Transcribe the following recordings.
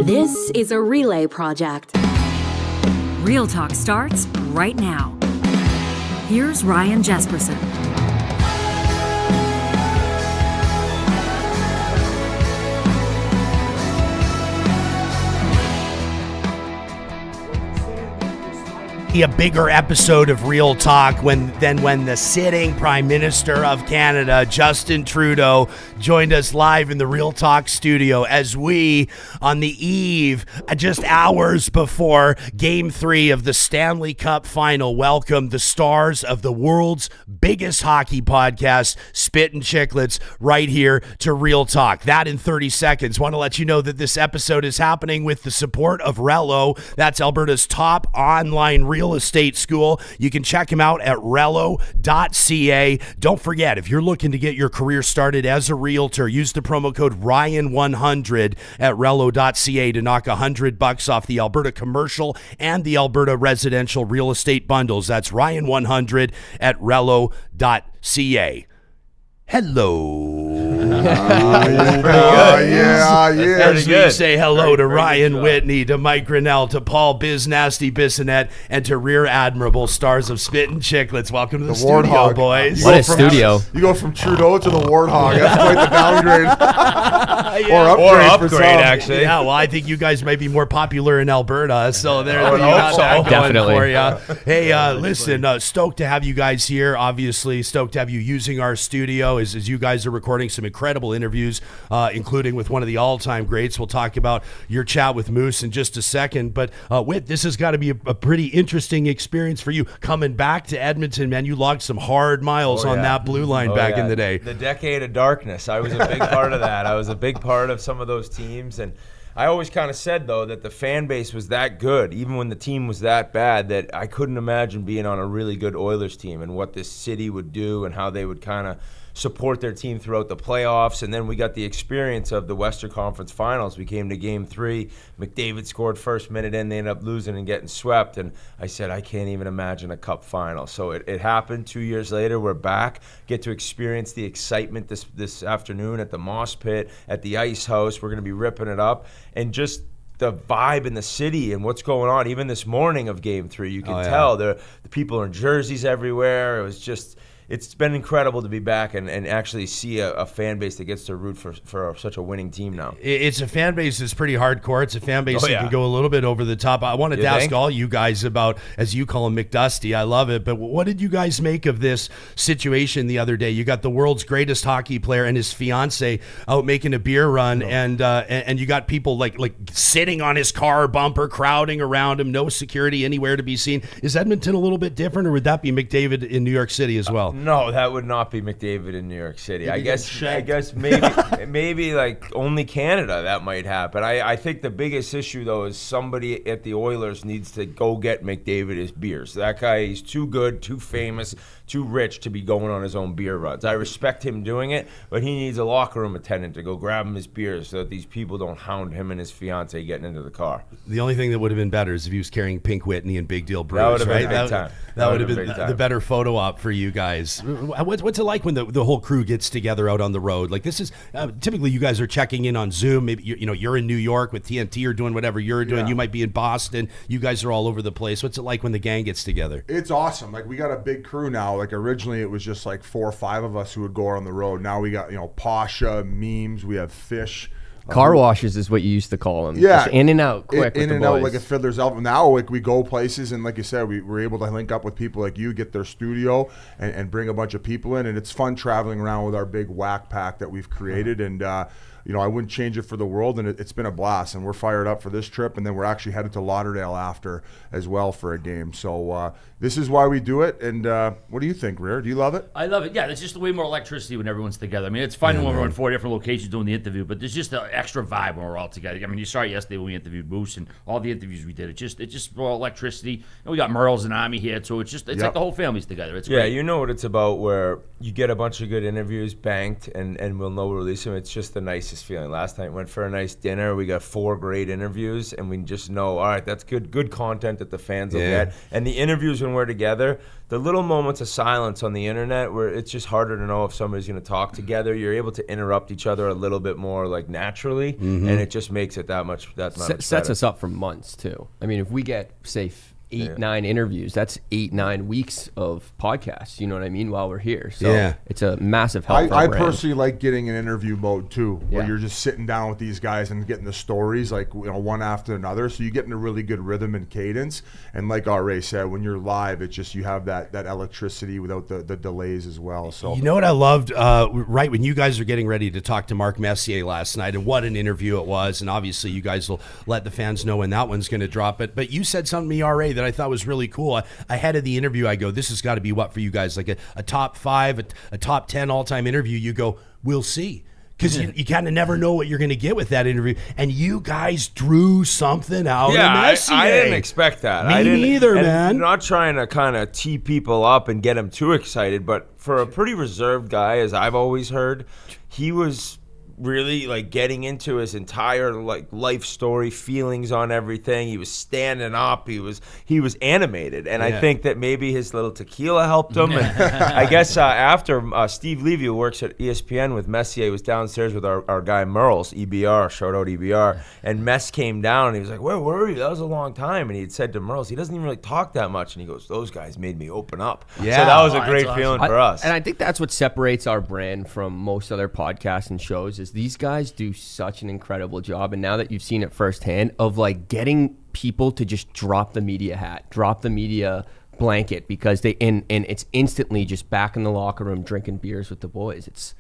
This is a relay project. Real Talk starts right now. Here's Ryan Jespersen. A bigger episode of Real Talk than when the sitting Prime Minister of Canada, Justin Trudeau, joined us live in the Real Talk studio as we, on the eve, just hours before Game 3 of the Stanley Cup Final, welcomed the stars of the world's biggest hockey podcast, Spittin Chiclets, right here to Real Talk. That in 30 seconds. Want to let you know that this episode is happening with the support of Relo. That's Alberta's top online real estate school. You can check him out at relo.ca. Don't forget, if you're looking to get your career started as a realtor, use the promo code Ryan100 at relo.ca to knock $100 off the Alberta commercial and the Alberta residential real estate bundles. That's Ryan100 at relo.ca. Hello. As we say hello to Ryan Whitney, to Mike Grinnell, to Paul BizNasty, Bissonnette, and to Rear Admiral, stars of Spittin Chiclets. Welcome to the studio, Warthog. boys. What a studio. You go from Trudeau to the Warthog. That's quite the downgrade. Or upgrade, actually. Yeah, well, I think you guys might be more popular in Alberta, so there you got that going Definitely. for you. Hey, listen, stoked to have you guys here, obviously. Stoked to have you using our studio as you guys are recording some incredible interviews, including with one of the all-time greats. We'll talk about your chat with Moose in just a second. But, Whit, this has got to be a pretty interesting experience for you coming back to Edmonton, man. You logged some hard miles on that blue line back in the day. The decade of darkness. I was a big part of that. I was a big part of some of those teams. And I always kind of said, though, that the fan base was that good, even when the team was that bad, that I couldn't imagine being on a really good Oilers team and what this city would do and how they would kind of support their team throughout the playoffs. And then we got the experience of the Western Conference Finals. We came to Game 3. McDavid scored first minute in. They ended up losing and getting swept. And I said, I can't even imagine a cup final. So it happened 2 years later. We're back. Get to experience the excitement this afternoon at the Moss Pit, at the Ice House. We're going to be ripping it up. And just the vibe in the city and what's going on, even this morning of Game 3, you can tell the people are in jerseys everywhere. It was just... It's been incredible to be back and actually see a fan base that gets to root for such a winning team now. It's a fan base that's pretty hardcore. It's a fan base that can go a little bit over the top. I wanted to ask all you guys about, as you call him, McDusty. I love it. But what did you guys make of this situation the other day? You got the world's greatest hockey player and his fiance out making a beer run, and you got people like sitting on his car bumper, crowding around him, no security anywhere to be seen. Is Edmonton a little bit different, or would that be McDavid in New York City as well? No, that would not be McDavid in New York City. I guess maybe like only Canada that might happen. I think the biggest issue though is somebody at the Oilers needs to go get McDavid his beers. That guy, he's too good, too famous, too rich to be going on his own beer runs. I respect him doing it, but he needs a locker room attendant to go grab him his beers so that these people don't hound him and his fiance getting into the car. The only thing that would have been better is if he was carrying Pink Whitney and Big Deal Brews. That would have right? been big time. That would have been the better photo op for you guys. What's it like when the whole crew gets together out on the road? Like this is typically you guys are checking in on Zoom. Maybe you're in New York with TNT or doing whatever you're doing. Yeah. You might be in Boston. You guys are all over the place. What's it like when the gang gets together? It's awesome. Like we got a big crew now. Like originally it was just like 4 or 5 of us who would go on the road. Now we got Pasha, memes. We have Fish. Car washes is what you used to call them. Yeah. Just in and out quick. In and out like a fiddler's elf. Now like we go places and like you said, we're able to link up with people like you, get their studio and bring a bunch of people in. And it's fun traveling around with our big whack pack that we've created. And I wouldn't change it for the world, and it's been a blast, and we're fired up for this trip, and then we're actually headed to Lauderdale after as well for a game. So this is why we do it, and what do you think, Rear? Do you love it? I love it. Yeah, there's just way more electricity when everyone's together. I mean, it's fun when we're in 4 different locations doing the interview, but there's just an extra vibe when we're all together. I mean, you saw it yesterday when we interviewed Moose and all the interviews we did. It's just more electricity. And we got Merle's and Army here, so it's like the whole family's together. It's great. You know what it's about, where you get a bunch of good interviews banked, and we'll know we'll release them. It's just the nice nicest feeling. Last night went for a nice dinner. We got 4 great interviews, and we just know, all right, that's good content that the fans will get. And the interviews when we're together, the little moments of silence on the internet where it's just harder to know if somebody's going to talk together. You're able to interrupt each other a little bit more like naturally, and it just makes it that much Sets better. us up for months too. I mean, if we get, say, 8-9 interviews, that's 8-9 weeks of podcasts, you know what I mean, while we're here. So it's a massive help for our I brand. personally like getting an interview mode too, where Yeah. you're just sitting down with these guys and getting the stories like one after another, so you get in a really good rhythm and cadence. And like RA said, when you're live, it's just you have that electricity without the delays as well. So You know what I loved, right when you guys are getting ready to talk to Mark Messier last night, and what an interview it was, and obviously you guys will let the fans know when that one's going to drop. But you said something to me, RA, that I thought was really cool. Ahead of the interview, I go, this has got to be what for you guys, like a top 5, a top 10 all-time interview. You go, we'll see. Because you kind of never know what you're going to get with that interview. And you guys drew something out of Messier. I didn't expect that. Me I didn't, neither, and man. I'm not trying to kind of tee people up and get them too excited, but for a pretty reserved guy, as I've always heard, he was really like getting into his entire like life story, feelings on everything. He was standing up. He was animated, and I think that maybe his little tequila helped him. And I guess after Steve Levy, who works at ESPN with Messier, was downstairs with our guy Merles, EBR, shout out EBR, and Mess came down and he was like, "Where were you? That was a long time." And he had said to Merles, he doesn't even really talk that much, and he goes, "Those guys made me open up." Yeah. So that was a Oh, great that's feeling awesome. for us. And I think that's what separates our brand from most other podcasts and shows is these guys do such an incredible job. And now that you've seen it firsthand of like getting people to just drop the media hat, drop the media blanket, because and it's instantly just back in the locker room drinking beers with the boys. It's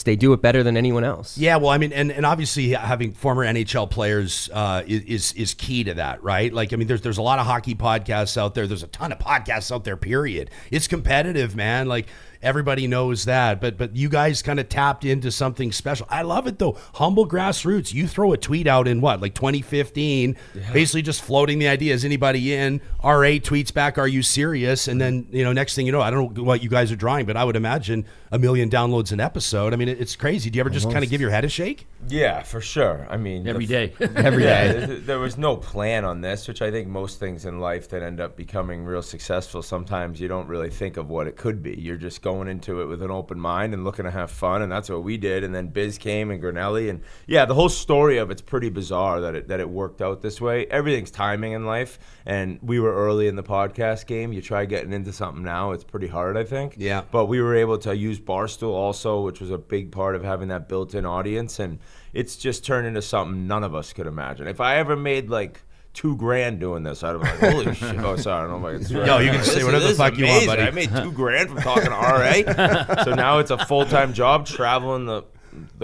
they do it better than anyone else. Yeah, well, I mean, and obviously having former NHL players is key to that, right? Like, I mean, there's a lot of hockey podcasts out there. There's a ton of podcasts out there, period. It's competitive, man. Like, everybody knows that. But you guys kind of tapped into something special. I love it, though. Humble grassroots. You throw a tweet out in what, like 2015, basically just floating the idea. Is anybody in? RA tweets back, "Are you serious?" And then, next thing you know, I don't know what you guys are drawing, but I would imagine 1 million downloads an episode. I mean, it's crazy. Do you ever just kind of give your head a shake? Yeah, for sure. I mean, Every day. Every day. There was no plan on this, which I think most things in life that end up becoming real successful, sometimes you don't really think of what it could be. You're just going into it with an open mind and looking to have fun, and that's what we did. And then Biz came and Grinnell, and the whole story of it's pretty bizarre that it worked out this way. Everything's timing in life, and we were early in the podcast game. You try getting into something now, it's pretty hard, I think. Yeah. But we were able to use Barstool also, which was a big part of having that built-in audience, and it's just turned into something none of us could imagine. If I ever made like $2,000 doing this, I'd have been like, holy shit. Oh, sorry, I don't know if I can swear. No, you can say whatever the fuck you want, buddy. I made $2,000 from talking to RA. So now it's a full-time job traveling the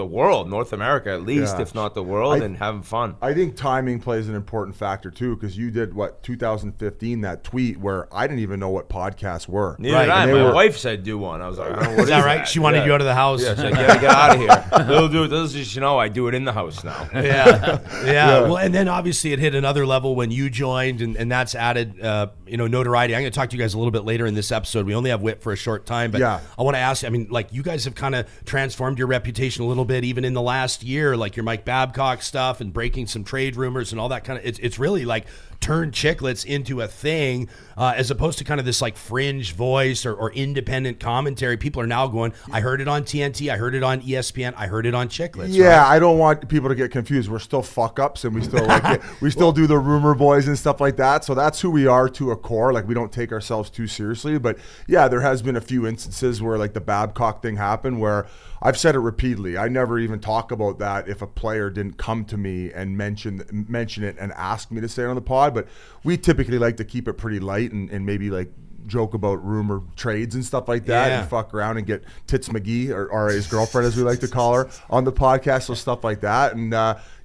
world, North America at least, Yeah. if not the world, and having fun. I think timing plays an important factor too, because you did 2015, that tweet where I didn't even know what podcasts were. Neither Right, did I. and My they were- wife said do one. I was like, what Is that right? She wanted you out of the house. Yeah, she's like, get out of here. They'll do it. They'll just, I do it in the house now. Yeah. Well, and then obviously it hit another level when you joined, and that's added, notoriety. I'm going to talk to you guys a little bit later in this episode. We only have Whit for a short time, but Yeah. I want to ask you, I mean, like, you guys have kind of transformed your reputation a little bit, even in the last year, like your Mike Babcock stuff and breaking some trade rumors and all that kind of, it's really like turned Chiclets into a thing, as opposed to kind of this like fringe voice or independent commentary. People are now going, I heard it on TNT, I heard it on ESPN, I heard it on Chiclets. Yeah, right? I don't want people to get confused. We're still fuck ups, and we still like it. We still do the rumor boys and stuff like that. So that's who we are to a core. Like, we don't take ourselves too seriously. But yeah, there has been a few instances where like the Babcock thing happened, where I've said it repeatedly. I never even talk about that if a player didn't come to me and mention it and ask me to say it on the pod. But we typically like to keep it pretty light and maybe like joke about rumor trades and stuff like that, Yeah. and fuck around and get Tits McGee, or RA's girlfriend as we like to call her, on the podcast, so stuff like that. And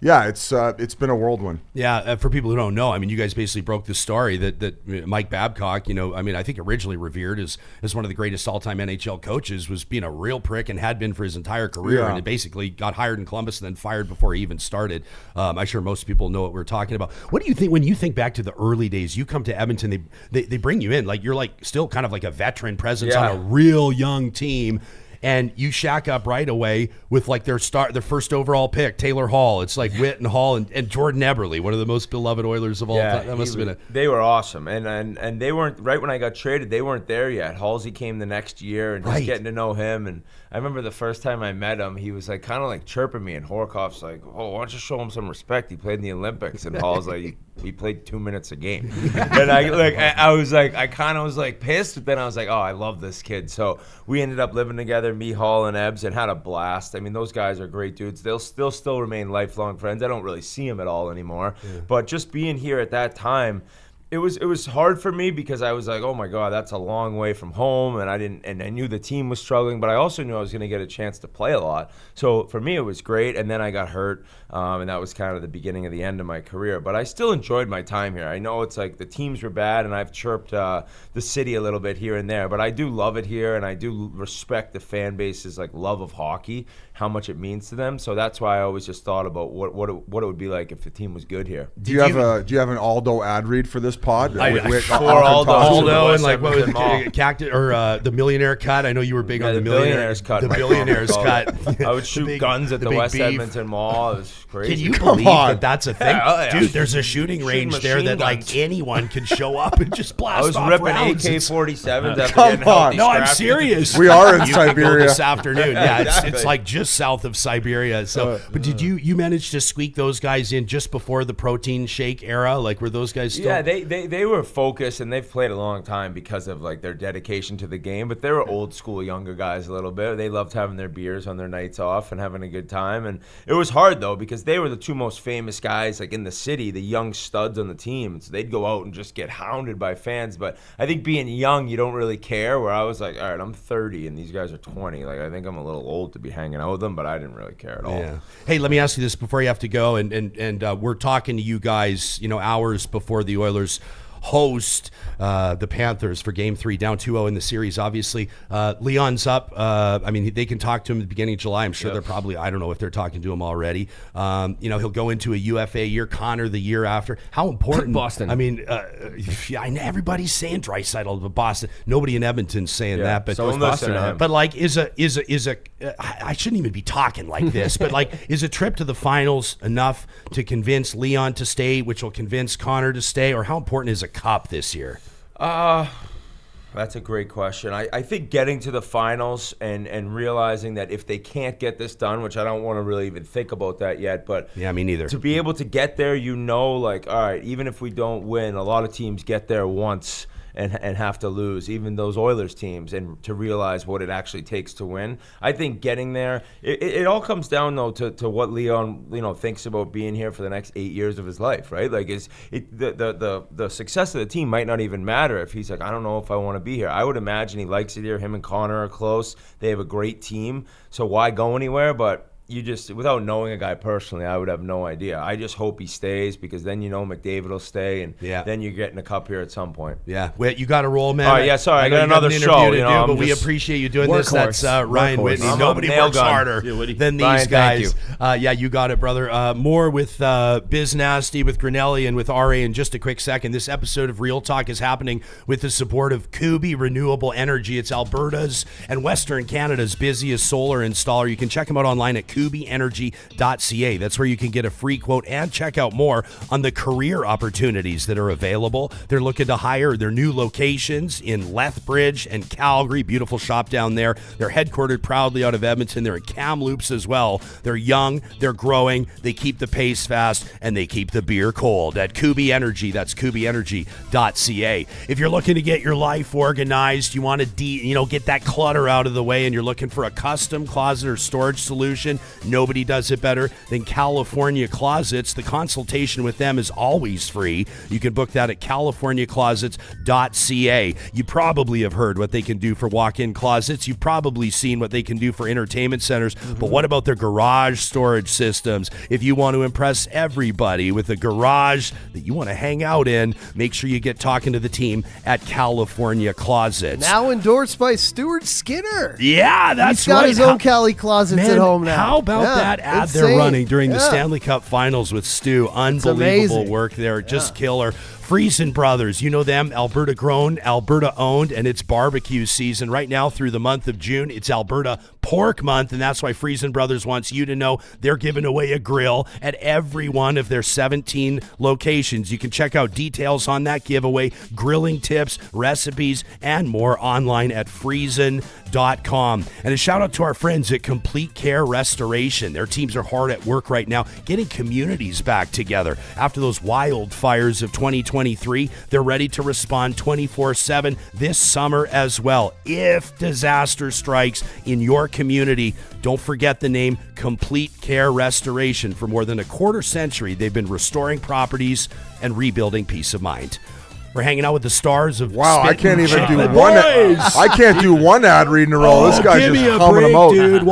it's been a whirlwind. Yeah, for people who don't know, I mean, you guys basically broke the story that Mike Babcock, I mean, I think originally revered as one of the greatest all-time NHL coaches, was being a real prick and had been for his entire career, Yeah. and it basically got hired in Columbus and then fired before he even started. I'm sure most people know what we're talking about. What do you think when you think back to the early days? You come to Edmonton, they bring you in, like you're like still kind of like a veteran presence on a real young team. and you shack up right away with like their first overall pick, Taylor Hall. It's like Whit and Hall and Jordan Eberle, one of the most beloved Oilers of all time. That must have been They were awesome, and they weren't right when I got traded. They weren't there yet. Halsey came the next year, and just getting to know him. And I remember the first time I met him, he was like kind of like chirping me, and Horkoff's like, "Oh, why don't you show him some respect? He played in the Olympics." And Hall's like, he played 2 minutes a game. And I was like, I kind of was like pissed, but then I was like, oh, I love this kid. So we ended up living together, me, Hall, and Ebbs, and had a blast. I mean, those guys are great dudes. They'll still remain lifelong friends. I don't really see them at all anymore. Yeah. But just being here at that time, it was hard for me because I was like, oh my God, that's a long way from home, and I knew the team was struggling, but I also knew I was going to get a chance to play a lot. So for me, it was great, and then I got hurt, and that was kind of the beginning of the end of my career. But I still enjoyed my time here. I know it's like the teams were bad, and I've chirped the city a little bit here and there, but I do love it here, and I do respect the fan base's like love of hockey, how much it means to them. So that's why I always just thought about what it would be like if the team was good here. Do you have an Aldo ad read for this pod? Aldo and like what was it, Cactus or the Millionaire Cut? I know you were big on the Billionaire's Cut. The Billionaire's Cut. I would shoot guns at the West Edmonton Mall. It was crazy. Can you believe that that's a thing? Dude, there's a shooting range there that like anyone can show up and just blast off rounds. I was ripping AK-47s. Come on. No, I'm serious. We are in Siberia this afternoon. Yeah, it's like just south of Siberia. So, but did you manage to squeak those guys in just before the protein shake era? Like, were those guys still? Yeah, they were focused, and they've played a long time because of like their dedication to the game. But they were old school, younger guys a little bit. They loved having their beers on their nights off and having a good time. And it was hard though because they were the two most famous guys like in the city, the young studs on the team. So they'd go out and just get hounded by fans. But I think being young, you don't really care. Where I was like, all right, I'm 30 and these guys are 20. Like I think I'm a little old to be hanging out with them, but I didn't really care at all. Yeah. Hey, let me ask you this before you have to go, and we're talking to you guys, hours before the Oilers host the Panthers for Game 3, down 2-0 in the series. Obviously, Leon's up. I mean, they can talk to him at the beginning of July. I'm sure they're probably, I don't know if they're talking to him already. He'll go into a UFA year, Connor the year after. How important? Boston. I mean, everybody's saying Draisaitl, but Boston. Nobody in Edmonton's saying that. But so is Boston. But like, I shouldn't even be talking like this. But like, is a trip to the finals enough to convince Leon to stay, which will convince Connor to stay, or how important is a cup this year? That's a great question. I think getting to the finals and realizing that if they can't get this done, which I don't want to really even think about that yet, but yeah, me neither. To be able to get there, like, all right, even if we don't win, a lot of teams get there once and have to lose, even those Oilers teams, and to realize what it actually takes to win. I think getting there, it all comes down though to what Leon thinks about being here for the next 8 years of his life, right? Like the success of the team might not even matter if he's like, I don't know if I want to be here. I would imagine he likes it here. Him and Connor are close. They have a great team, so why go anywhere? But you just, without knowing a guy personally, I would have no idea. I just hope he stays because then McDavid will stay, and then you're getting a cup here at some point. Yeah, wait, you got to roll, man. All right, sorry, I got another show. But we appreciate you doing this. That's Ryan Whitney. Nobody works harder than these guys. You got it, brother. More with BizNasty, with Grinnell, and with RA in just a quick second. This episode of Real Talk is happening with the support of Kubi Renewable Energy. It's Alberta's and Western Canada's busiest solar installer. You can check them out online at kubienergy.ca. That's where you can get a free quote and check out more on the career opportunities that are available. They're looking to hire their new locations in Lethbridge and Calgary. Beautiful shop down there. They're headquartered proudly out of Edmonton. They're in Kamloops as well. They're young, they're growing, they keep the pace fast, and they keep the beer cold. At Kubi Energy, that's kubienergy.ca. If you're looking to get your life organized, you want to get that clutter out of the way, and you're looking for a custom closet or storage solution, nobody does it better than California Closets. The consultation with them is always free. You can book that at californiaclosets.ca. You probably have heard what they can do for walk-in closets. You've probably seen what they can do for entertainment centers. But what about their garage storage systems? If you want to impress everybody with a garage that you want to hang out in, make sure you get talking to the team at California Closets. Now endorsed by Stuart Skinner. Yeah, that's right. He's got his own Cali Closets at home now. How about that ad they're running during the Stanley Cup Finals with Stu? Unbelievable work there. Just killer. Friesen Brothers, you know them, Alberta grown, Alberta owned, and it's barbecue season right now through the month of June. It's Alberta Pork Month, and that's why Friesen Brothers wants you to know they're giving away a grill at every one of their 17 locations. You can check out details on that giveaway, grilling tips, recipes, and more online at friesen.com. And a shout out to our friends at Complete Care Restoration. Their teams are hard at work right now getting communities back together. After those wildfires of 2023, they're ready to respond 24/7 this summer as well. If disaster strikes in your community, don't forget the name Complete Care Restoration. For more than a quarter century, they've been restoring properties and rebuilding peace of mind. We're hanging out with the stars of Wow, I Spittin' can't even do Chiclets. one. Boys! I can't do one ad read in a row. This guy's give just me a humming break, them out. dude.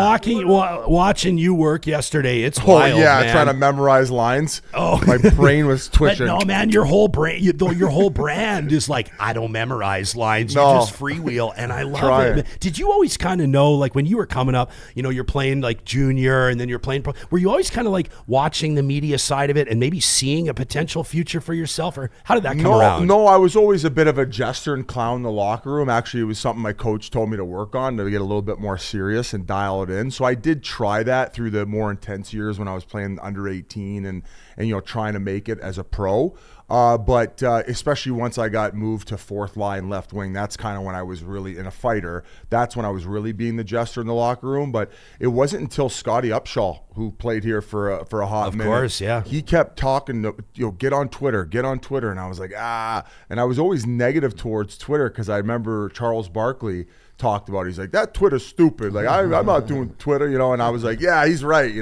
Watching you work yesterday, it's Oh wild, yeah, man. trying to memorize lines. Oh. My brain was But twitching. no, man, your whole brand is like, I don't memorize lines. No. You just freewheel, and I love Try it. it. Did you always kind of know, like when you were coming up, you're playing like junior, and then you're playing pro, were you always kind of like watching the media side of it and maybe seeing a potential future for yourself, or how did that come around? No, I was always a bit of a jester and clown in the locker room. Actually, it was something my coach told me to work on to get a little bit more serious and dial it in. So I did try that through the more intense years when I was playing under 18 and trying to make it as a pro. But especially once I got moved to fourth line left wing, that's kind of when I was really in a fighter. That's when I was really being the jester in the locker room. But it wasn't until Scotty Upshaw, who played here for a hot minute. Of course, yeah. He kept talking, get on Twitter. And I was like, And I was always negative towards Twitter because I remember Charles Barkley talked about it. He's like, that Twitter's stupid. Like, I'm not doing Twitter, and I was like, yeah, he's right,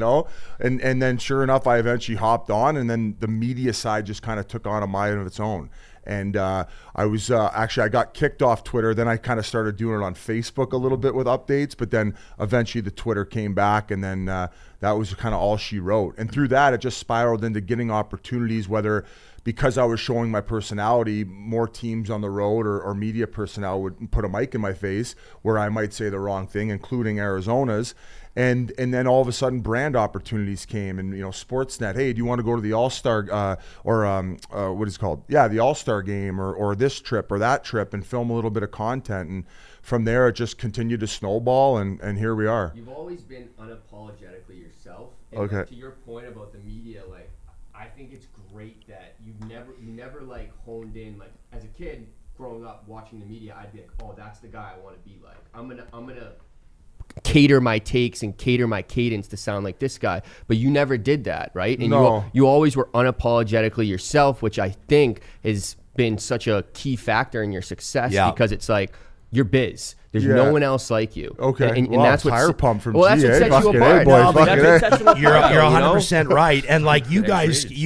And then sure enough, I eventually hopped on, and then the media side just kind of took on a mind of its own. And I was I got kicked off Twitter. Then I kind of started doing it on Facebook a little bit with updates, but then eventually the Twitter came back, and then that was kind of all she wrote. And through that, it just spiraled into getting opportunities, whether because I was showing my personality, more teams on the road or media personnel would put a mic in my face where I might say the wrong thing, including Arizona's. And then all of a sudden brand opportunities came, and Sportsnet, hey, do you want to go to the All-Star what is it called? Yeah, the All-Star game or this trip or that trip and film a little bit of content. And from there it just continued to snowball, and here we are. You've always been unapologetically yourself. And Okay. to your point about the media, like I think it's great that you never like honed in. Like as a kid growing up watching the media, I'd be like, oh, that's the guy I want to be like. I'm gonna cater my takes and cater my cadence to sound like this guy, but you never did that, right? And No. you always were unapologetically yourself, which I think has been such a key factor in your success. Yeah. Because it's like you're Biz. There's Yeah. no one else like you. Okay. and Wow, that's what tire pump from that's what GA. sets you Fucking apart. A, boy. No, but Fucking that's what A. sets you apart. You're you know? 100% right. And like you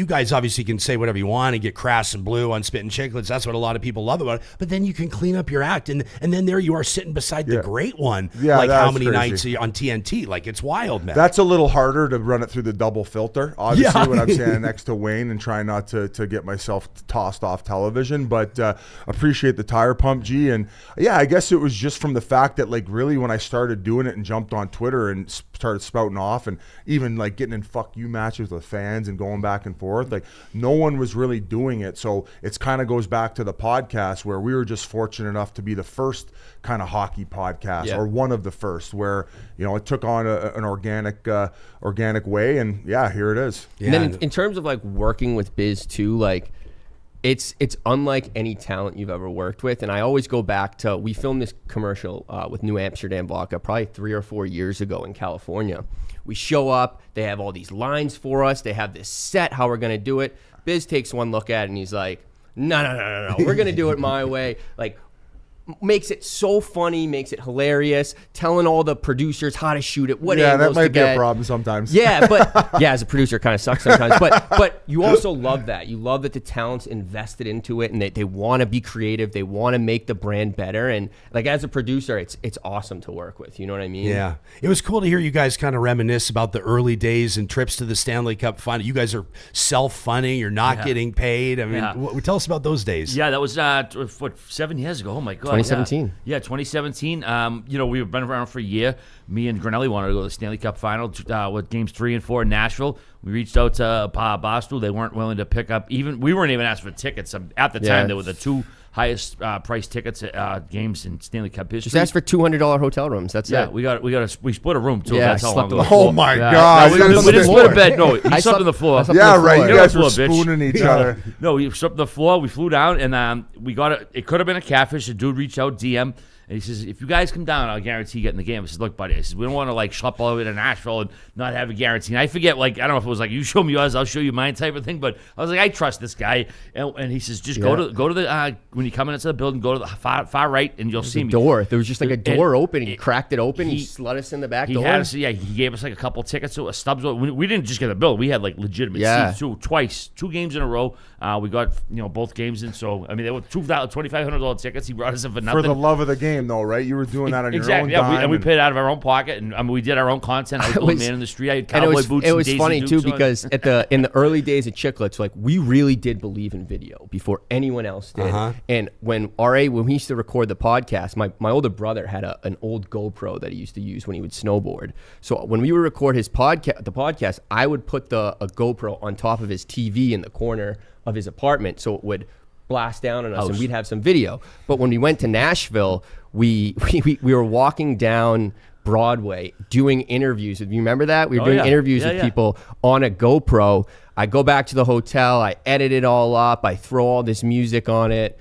guys obviously can say whatever you want and get crass and blue on Spittin' Chiclets. That's what a lot of people love about it. But then you can clean up your act, and then there you are sitting beside the great one. Yeah, like how that's many crazy. nights are you on TNT? Like it's wild, man. That's a little harder to run it through the double filter, obviously, Yeah. when I'm standing next to Wayne and trying not to get myself tossed off television. But appreciate the tire pump, G. And yeah, I guess it was just from the fact that like really when I started doing it and jumped on Twitter and started spouting off and even like getting in fuck you matches with fans and going back and forth, like no one was really doing it. So it's kind of goes back to the podcast where we were just fortunate enough to be the first kind of hockey podcast or one of the first where, it took on an organic way, and yeah, here it is. Yeah. And then in terms of like working with Biz too, like it's unlike any talent you've ever worked with. And I always go back to, we filmed this commercial with New Amsterdam Vodka probably 3 or 4 years ago in California. We show up, they have all these lines for us, they have this set, how we're gonna do it. Biz takes one look at it and he's like, no, we're gonna do it my way. Like, makes it so funny, makes it hilarious, telling all the producers how to shoot it, what Yeah, angles that might to be a get. problem sometimes. Yeah, but as a producer, it kind of sucks sometimes. But you also love that. You love that the talent's invested into it and they want to be creative. They want to make the brand better. And like as a producer, it's awesome to work with. You know what I mean? Yeah. It was cool to hear you guys kind of reminisce about the early days and trips to the Stanley Cup Final. You guys are self-funding. You're not getting paid. I mean, tell us about those days. Yeah, that was 7 years ago. Oh my God. 2017. Yeah, 2017. We've been around for a year. Me and Grinnell wanted to go to the Stanley Cup Final with games 3 and 4 in Nashville. We reached out to Barstool. They weren't willing to pick up we weren't even asked for tickets. At the time, they were the 2 highest price tickets games in Stanley Cup history. Just ask for $200 hotel rooms. That's it. We split a room too. Yeah, that's how long. Oh my God! We didn't split a bed. No, he slept on the floor. Yeah, right. You guys were bitch. spooning each other. No, we slept on the floor. We flew down, and we got it. It could have been a catfish. A dude reached out, DM. And he says, if you guys come down, I'll guarantee you get in the game. I said, look, buddy, we don't want to schlep all the way to Nashville and not have a guarantee. And I forget, I don't know if it was you show me yours, I'll show you mine type of thing. But I was like, I trust this guy. And he says, just go to the when you come into the building, go to the far right, and you'll see me. Door. There was just a door open. He cracked it open. He let us in the back door. He gave us a couple tickets, stubs. We didn't just get a bill. We had legitimate seats too. Twice, 2 games in a row. We got both games in. So I mean, they were $2,500 tickets. He brought us in for nothing. For the love of the game, though, right? You were doing that on your own dime. And we paid out of our own pocket, and we did our own content. I was man in the street. I had cowboy boots. It was and funny Daisy too Dukes because in the early days of Chiclets, we really did believe in video before anyone else did. And when we used to record the podcast, my older brother had an old GoPro that he used to use when he would snowboard. So when we would record the podcast, I would put a GoPro on top of his TV in the corner of his apartment, so it would blast down on us and we'd have some video. But when we went to Nashville, we were walking down Broadway doing interviews. You remember that? We were doing interviews with people on a GoPro. I go back to the hotel, I edit it all up, I throw all this music on it.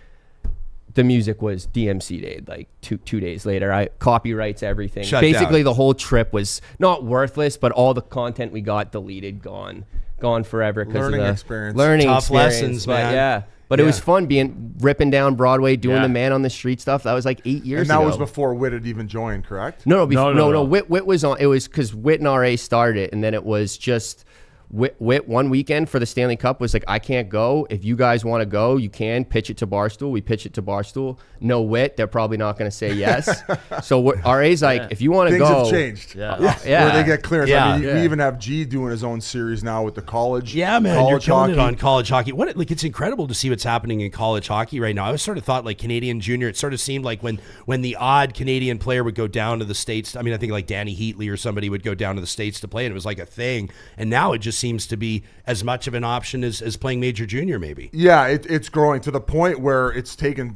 The music was DMC'd two days later. I copyrights everything. Basically, the whole trip was not worthless, but all the content we got deleted, gone forever. Learning experience. Tough lessons, man. Yeah. But it was fun ripping down Broadway, doing the man on the street stuff. That was 8 years ago. And that was before Whit had even joined, correct? No. Whit was on. It was because Whit and RA started it, and then it was just Whit one weekend for the Stanley Cup was I can't go. If you guys want to go, you can pitch it to Barstool. We pitch it to Barstool. No Whit, they're probably not going to say yes. So RA's if you want to go. Things have changed. Yeah. Where they get clearance. Yeah. I mean, we even have G doing his own series now with the college. Yeah, man, college you're killing hockey. it on college hockey. It's incredible to see what's happening in college hockey right now. I always sort of thought Canadian junior. It sort of seemed like when the odd Canadian player would go down to the States. I mean, I think Danny Heatley or somebody would go down to the States to play, and it was a thing. And now it just seems to be as much of an option as playing major junior, maybe. Yeah, it's growing to the point where it's taken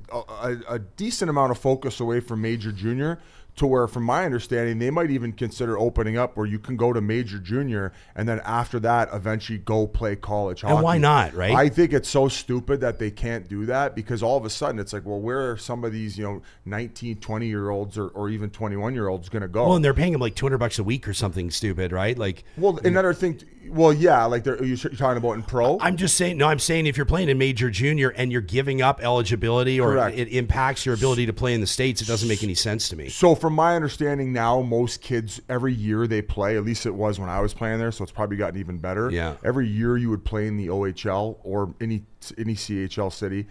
a decent amount of focus away from major junior to where, from my understanding, they might even consider opening up where you can go to major junior and then after that eventually go play college hockey. And why not, right? I think it's so stupid that they can't do that because all of a sudden it's where are some of these 19, 20-year-olds or even 21-year-olds going to go? Well, and they're paying them $200 a week or something stupid, right? Another thing. Well, yeah, you're talking about in pro? I'm just saying, I'm saying if you're playing in major junior and you're giving up eligibility or Correct. It impacts your ability to play in the States, it doesn't make any sense to me. So from my understanding now, most kids, every year they play, at least it was when I was playing there, so it's probably gotten even better. Yeah. Every year you would play in the OHL or any CHL city.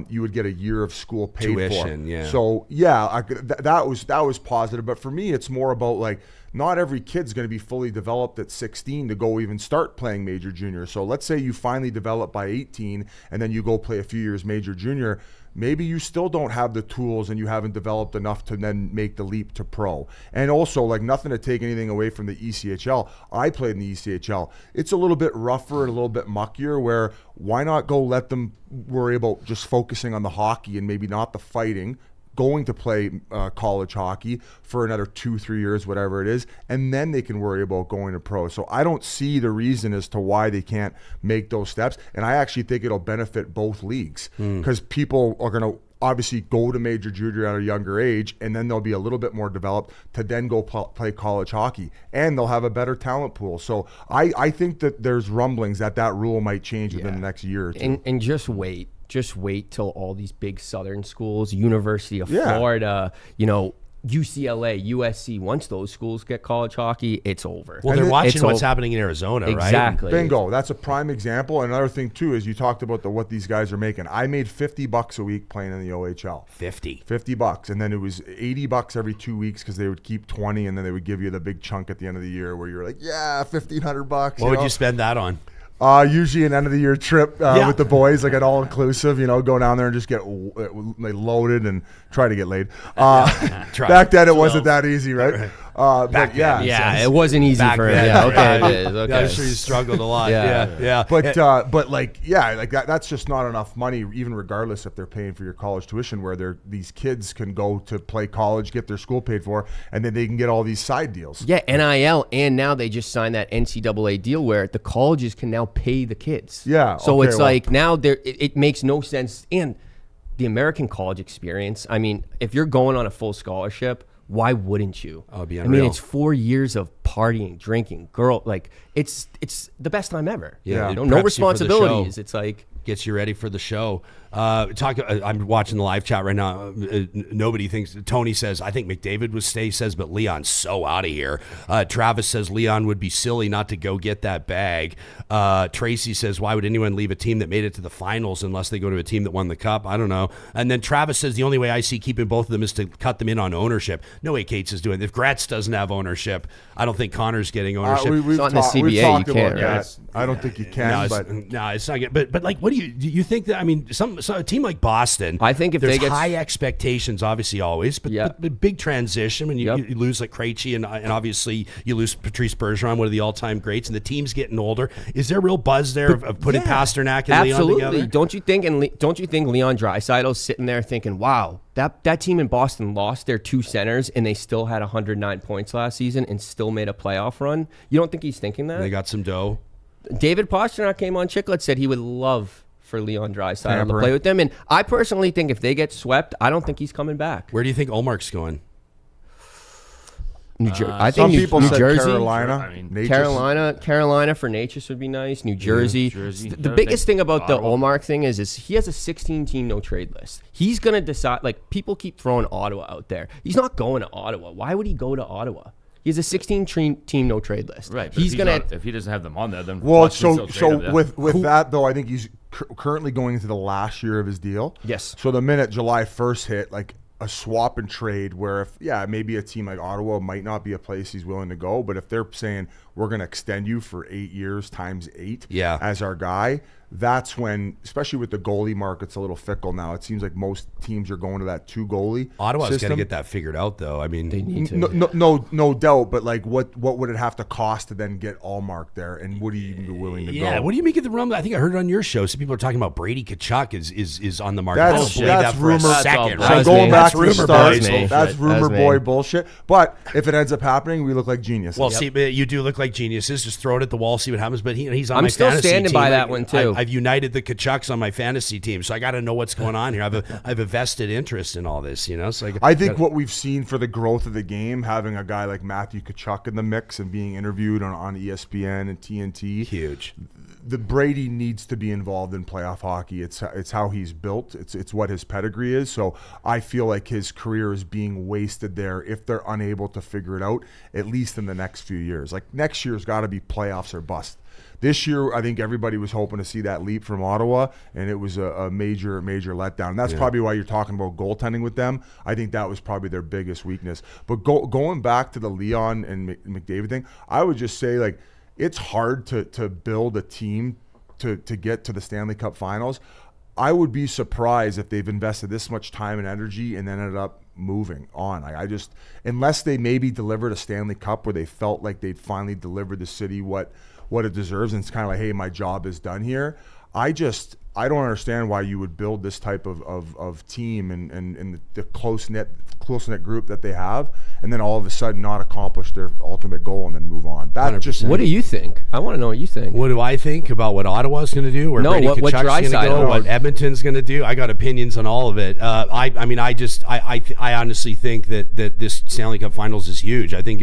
You would get a year of school paid tuition, for. Yeah. So yeah, that was positive. But for me, it's more about not every kid's going to be fully developed at 16 to go even start playing major junior. So let's say you finally develop by 18 and then you go play a few years major junior. Maybe you still don't have the tools and you haven't developed enough to then make the leap to pro. And also, nothing to take anything away from the ECHL. I played in the ECHL. It's a little bit rougher, a little bit muckier, where why not go let them worry about just focusing on the hockey and maybe not the fighting, going to play college hockey for another 2-3 years, whatever it is, and then they can worry about going to pro. So I don't see the reason as to why they can't make those steps, and I actually think it'll benefit both leagues because people are going to obviously go to major junior at a younger age, and then they'll be a little bit more developed to then go play college hockey, and they'll have a better talent pool. So I think that there's rumblings that rule might change within the next year or two. And just wait. Just wait till all these big Southern schools, University of Florida, UCLA, USC, once those schools get college hockey, it's over. Well, they're watching what's happening in Arizona, right? Exactly. Bingo. That's a prime example. Another thing, too, is you talked about what these guys are making. I made $50 a week playing in the OHL. $50. And then it was $80 every 2 weeks because they would keep 20 and then they would give you the big chunk at the end of the year where you're like, yeah, $1,500. What would you spend that on? Usually an end of the year trip with the boys, like an all inclusive. Go down there and just get loaded and try to get laid. Back then it wasn't that easy, right? It wasn't easy for him. Yeah, okay, it is. Okay. I'm sure you struggled a lot. Yeah. But that's just not enough money, even regardless if they're paying for your college tuition, where these kids can go to play college, get their school paid for, and then they can get all these side deals. Yeah, NIL, and now they just signed that NCAA deal where the colleges can now pay the kids. Yeah. So it's like now it makes no sense. And the American college experience, I mean, if you're going on a full scholarship, why wouldn't you? Oh, it'd be I unreal. mean, it's 4 years of partying, drinking, it's the best time ever. Yeah. No Preps you for the responsibilities. show. It's like Gets you ready for the show. I'm watching the live chat right now. Nobody thinks. Tony says, I think McDavid would stay. Says, but Leon's so out of here. Travis says Leon would be silly not to go get that bag. Tracy says, why would anyone leave a team that made it to the finals unless they go to a team that won the cup? I don't know. And then Travis says the only way I see keeping both of them is to cut them in on ownership. No way Cates is doing it. If Gratz doesn't have ownership, I don't think Connor's getting ownership. We've not in the talked CBA, you about can't, that. right? I don't think you can. No, it's not good. But like, what do you think that? I mean, a team like Boston. I think if there's they get high expectations, obviously always, but big transition when you lose like Krejci and obviously you lose Patrice Bergeron, one of the all-time greats, and the team's getting older. Is there real buzz there of putting Pasternak and Leon together? Don't you think Leon Draisaitl's sitting there thinking, wow, that team in Boston lost their two centers and they still had 109 points last season and still made a playoff run? You don't think he's thinking that? They got some dough. David Pasternak came on Chiclets, said he would love for Leon Draisaitl to play with them. And I personally think if they get swept, I don't think he's coming back. Where do you think Olmark's going? New Jersey. I Some think people New said Jersey. Carolina. Carolina for Natchez would be nice. New Jersey. The biggest thing about the Olmark thing is he has a 16-team no-trade list. He's going to decide, like, people keep throwing Ottawa out there. He's not going to Ottawa. Why would he go to Ottawa? He has a 16-team no-trade list. Right. If he doesn't have them on there, then with that though, I think he's currently going into the last year of his deal. Yes. So the minute July 1st hit, like a swap and trade, where if maybe a team like Ottawa might not be a place he's willing to go, but if they're saying we're going to extend you for 8 years times 8 as our guy, that's when, especially with the goalie market's a little fickle now. It seems like most teams are going to that 2 goalie. Ottawa's got to get that figured out, though. I mean, they need to. No doubt. But like, what would it have to cost to then get Allmark there? And would he even be willing to go? Yeah. What do you make of the rumble? I think I heard it on your show. Some people are talking about Brady Tkachuk is on the market. That's rumor. Second, So right? going back to the start, boys. that's rumor boy bullshit. But if it ends up happening, we look like geniuses. Well, see, you do look like geniuses. Just throw it at the wall, see what happens. But he's on I'm my still fantasy standing team. by that one, too. I've united the Tkachuks on my fantasy team, so I got to know what's going on here. I have a vested interest in all this, So I think what we've seen for the growth of the game, having a guy like Matthew Tkachuk in the mix and being interviewed on ESPN and TNT, huge. The Brady needs to be involved in playoff hockey. It's how he's built. It's what his pedigree is. So I feel like his career is being wasted there if they're unable to figure it out, at least in the next few years. Like next year's got to be playoffs or bust. This year, I think everybody was hoping to see that leap from Ottawa, and it was a major letdown. And that's probably why you're talking about goaltending with them. I think that was probably their biggest weakness. But going back to the Leon and McDavid thing, I would just say, like, it's hard to build a team to get to the Stanley Cup Finals. I would be surprised if they've invested this much time and energy and then ended up moving on. I just, unless they maybe delivered a Stanley Cup where they felt like they'd finally delivered the city what it deserves, and it's kind of like, hey, my job is done here. I don't understand why you would build this type of team and the close-knit group that they have, and then all of a sudden not accomplish their ultimate goal and then move on. That just. What do you think? I want to know what you think. What do I think about what Ottawa's going to do? Where Brady Tkachuk's going to go? What Edmonton's going to do? I got opinions on all of it. I honestly think that this Stanley Cup Finals is huge. I think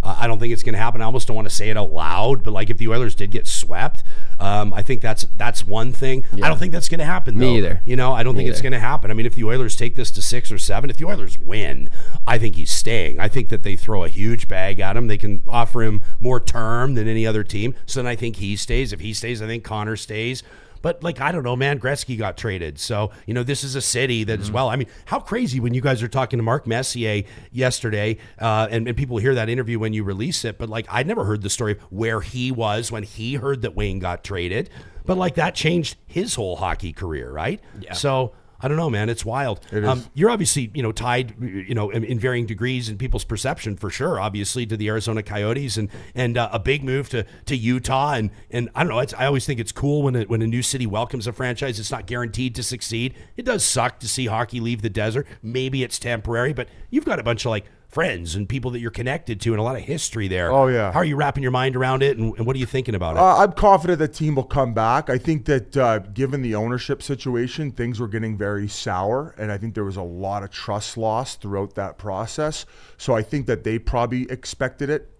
I don't think it's going to happen. I almost don't want to say it out loud, but like if the Oilers did get swept, I think that's one thing. Yeah. I don't think that's going to happen, though. Me either. I don't think it's going to happen. I mean, if the Oilers take this to 6 or 7, if the Oilers win, I think he's staying. I think that they throw a huge bag at him. They can offer him more term than any other team. So then I think he stays. If he stays, I think Connor stays. But like, I don't know, man, Gretzky got traded. So, this is a city that as well. I mean, how crazy when you guys are talking to Mark Messier yesterday, and people hear that interview when you release it. But like, I never heard the story of where he was when he heard that Wayne got traded. But like, that changed his whole hockey career, right? Yeah. So I don't know, man. It's wild. It is. You're obviously, tied, in varying degrees in people's perception, for sure, obviously, to the Arizona Coyotes and a big move to Utah. And I don't know. I always think it's cool when a new city welcomes a franchise. It's not guaranteed to succeed. It does suck to see hockey leave the desert. Maybe it's temporary, but you've got a bunch of friends and people that you're connected to and a lot of history there. Oh, yeah. How are you wrapping your mind around it, and what are you thinking about it? I'm confident the team will come back. I think that given the ownership situation, things were getting very sour, and I think there was a lot of trust lost throughout that process. So I think that they probably expected it.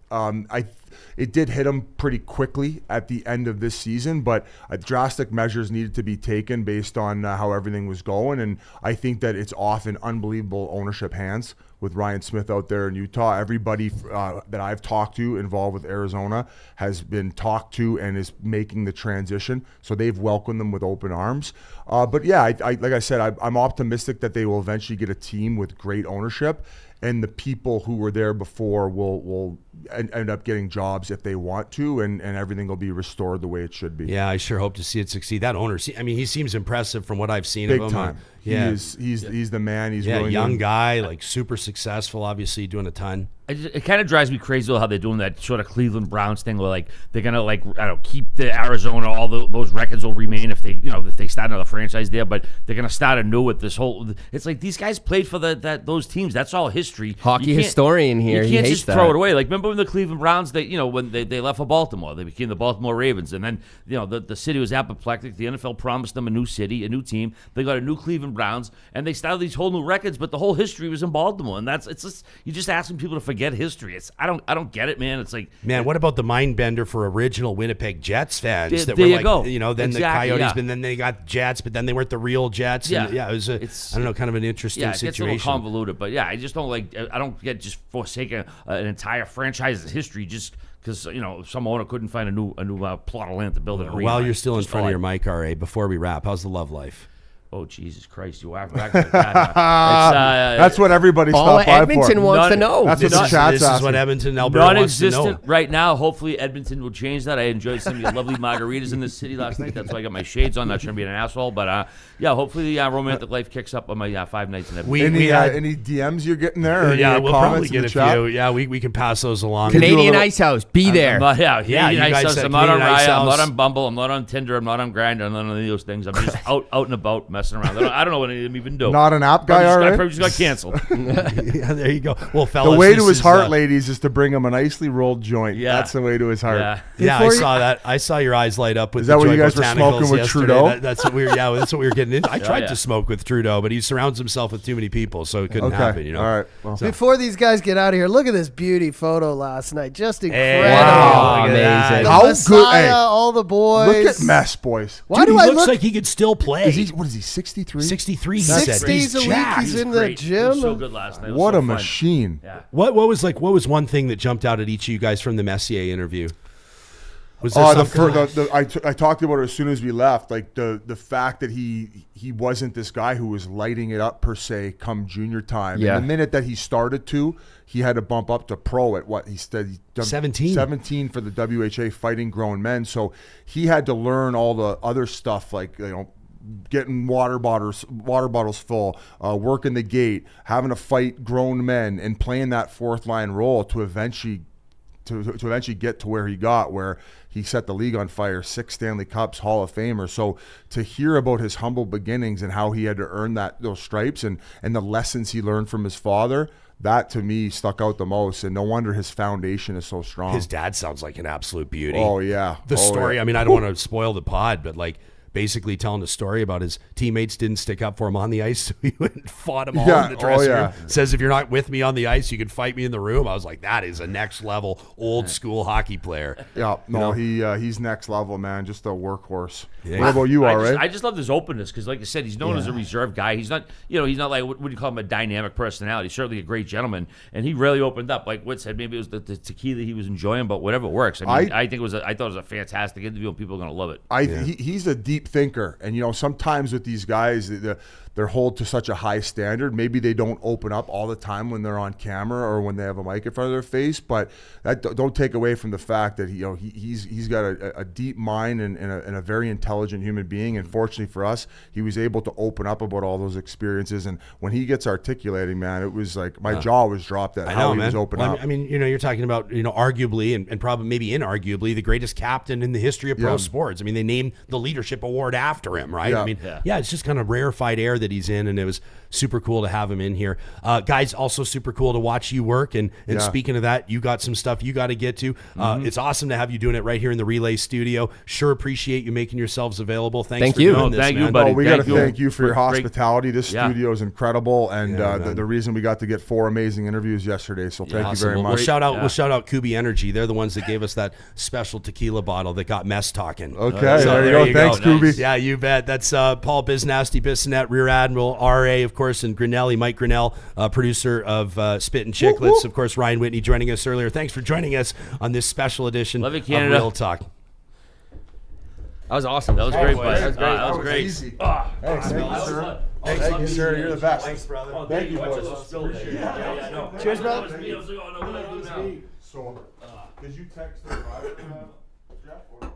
It did hit them pretty quickly at the end of this season, but drastic measures needed to be taken based on how everything was going, and I think that it's off in unbelievable ownership hands with Ryan Smith out there in Utah. Everybody that I've talked to involved with Arizona has been talked to and is making the transition, so they've welcomed them with open arms. But yeah, like I said, I'm optimistic that they will eventually get a team with great ownership, and the people who were there before will end up getting jobs if they want to, and everything will be restored the way it should be. Yeah, I sure hope to see it succeed. That owner, he seems impressive from what I've seen Big of him. time. Yeah. He's the man. He's really young to, guy, super successful, obviously doing a ton. It kind of drives me crazy though, how they're doing that sort of Cleveland Browns thing where they're gonna keep the Arizona, all those records will remain if they start another franchise there, but they're gonna start anew with this whole. It's like these guys played for those teams. That's all history. Hockey historian here. You can't he just throw it away. Remember when the Cleveland Browns when they left for Baltimore, they became the Baltimore Ravens, and then the city was apoplectic. The NFL promised them a new city, a new team. They got a new Cleveland Browns, and they started these whole new records, but the whole history was in Baltimore, and you're just asking people to forget history. I don't get it, man. It's like, man, what about the mind bender for original Winnipeg Jets fans? There you go. Then exactly, the Coyotes, yeah. but then they got Jets, but then they weren't the real Jets. Yeah, and, it was I don't know, kind of an interesting it situation. gets a little convoluted, but yeah, I just don't I don't get just forsaking an entire franchise's history just because some owner couldn't find a new plot of land to build an arena. While you're still in front of your mic, RA, before we wrap, how's the love life? Oh, Jesus Christ, you are back like that. That's what everybody's all stopped by Edmonton for. wants to know. That's what the chat's This is asking. what Edmonton, Alberta wants to know. Non-existent right now. Hopefully Edmonton will change that. I enjoyed some of your lovely margaritas in the city last night. That's why I got my shades on. Not trying to be an asshole, but yeah, hopefully the romantic life kicks up on my 5 nights in Edmonton. Any DMs you're getting there? Or yeah, any we'll comments probably in get the a chat? few. Yeah, we can pass those along. Canadian Ice House, be there. you guys said I'm not on Canadian Ice Raya. I'm not House. on Bumble. I'm not on Tinder. I'm not on Grindr. I'm not on any of those things. I'm just out and about messing around. I don't know what any of them even do. Not an app guy, all I right? probably just got canceled. Yeah, there you go. Well, fellas, The way to this his is, heart, ladies, is to bring him a nicely rolled joint. Yeah. That's the way to his heart. Yeah. Yeah, I Before you- saw that. I saw your eyes light up with Is that the what Joy you guys were Botanicals smoking with yesterday. Trudeau? That's what we were. Yeah, that's what we were getting into. I tried yeah. to smoke with Trudeau, but he surrounds himself with too many people, so it couldn't Okay. happen. All right. Well, Before these guys get out of here, look at this beauty photo last night. Just incredible. Wow, look at that. amazing. The How good- Messiah, hey, all the boys. look at Mess, boys. Why Dude, do he I looks look like he could still play. What is he, 63? 63, he 6 said. days a week? jacked. He's in He was the great. He gym. was so good last night. It was What so a fun. machine. Yeah. What was one thing that jumped out at each of you guys from the Messier interview? Was there Oh, something? I talked about it as soon as we left. Like the fact that he wasn't this guy who was lighting it up per se come junior time. Yeah. And the minute that he started to, he had to bump up to pro at what he said. He done 17. 17 for the WHA fighting grown men. So he had to learn all the other stuff like getting water bottles full, working the gate, having to fight grown men, and playing that fourth line role to eventually get to where he got, where he set the league on fire, 6 Stanley Cups, Hall of Famer. So to hear about his humble beginnings and how he had to earn those stripes and the lessons he learned from his father, that to me stuck out the most. And no wonder his foundation is so strong. His dad sounds like an absolute beauty. Oh, yeah. The Oh, story, yeah. I mean, I don't want to spoil the pod, but basically telling a story about his teammates didn't stick up for him on the ice, so he went and fought them all Yeah, in the dressing oh, yeah. room. Says, if you're not with me on the ice, you can fight me in the room. I was like, that is a next level old school hockey player. Yeah, no, he's next level, man. Just a workhorse. Yeah. What about you, R.A.? I just love his openness because, like I said, he's known as a reserved guy. He's not, he's not like what do you call him, a dynamic personality. He's certainly a great gentleman, and he really opened up. Like Whit said, maybe it was the tequila he was enjoying, but whatever works. I thought it was a fantastic interview, and people are gonna love it. He's a deep deep thinker, and sometimes with these guys, they're held to such a high standard. Maybe they don't open up all the time when they're on camera or when they have a mic in front of their face, but that don't take away from the fact that he's got a deep mind and a very intelligent human being. And fortunately for us, he was able to open up about all those experiences. And when he gets articulating, man, it was like my jaw was dropped at how he was opening up. I mean, you're talking about arguably and probably maybe inarguably the greatest captain in the history of pro sports. I mean, they named the leadership award after him, right? Yeah. I mean, it's just kind of rarefied air that he's in, and it was super cool to have him in here. Guys, also super cool to watch you work. And speaking of that, you got some stuff you got to get to. It's awesome to have you doing it right here in the Relay studio. Sure appreciate you making yourselves available. Thanks for doing this, thank man. you, buddy. We got to thank you for your hospitality. This Yeah. studio is incredible, and the reason we got to get 4 amazing interviews yesterday. So thank you very much. We'll shout out Kubi Energy. They're the ones that gave us that special tequila bottle that got Mess talking. Okay, So there you go. Thanks, Kubi. Nice. Yeah, you bet. That's Paul BizNasty, Bissonnette, Rear Admiral, RA, of course, and Grinnell, Mike Grinnell, producer of Spittin Chiclets. Of course, Ryan Whitney joining us earlier. Thanks for joining us on this special edition Love you, of Canada. Real Talk. That was awesome. That was great, boys. buddy. That was great. That was great. Easy. Thanks, sir. Thank you, sir. You're the best. Thanks, brother. Thank you, boys. Cheers, brother. So, did you text the driver, Jeff? Or?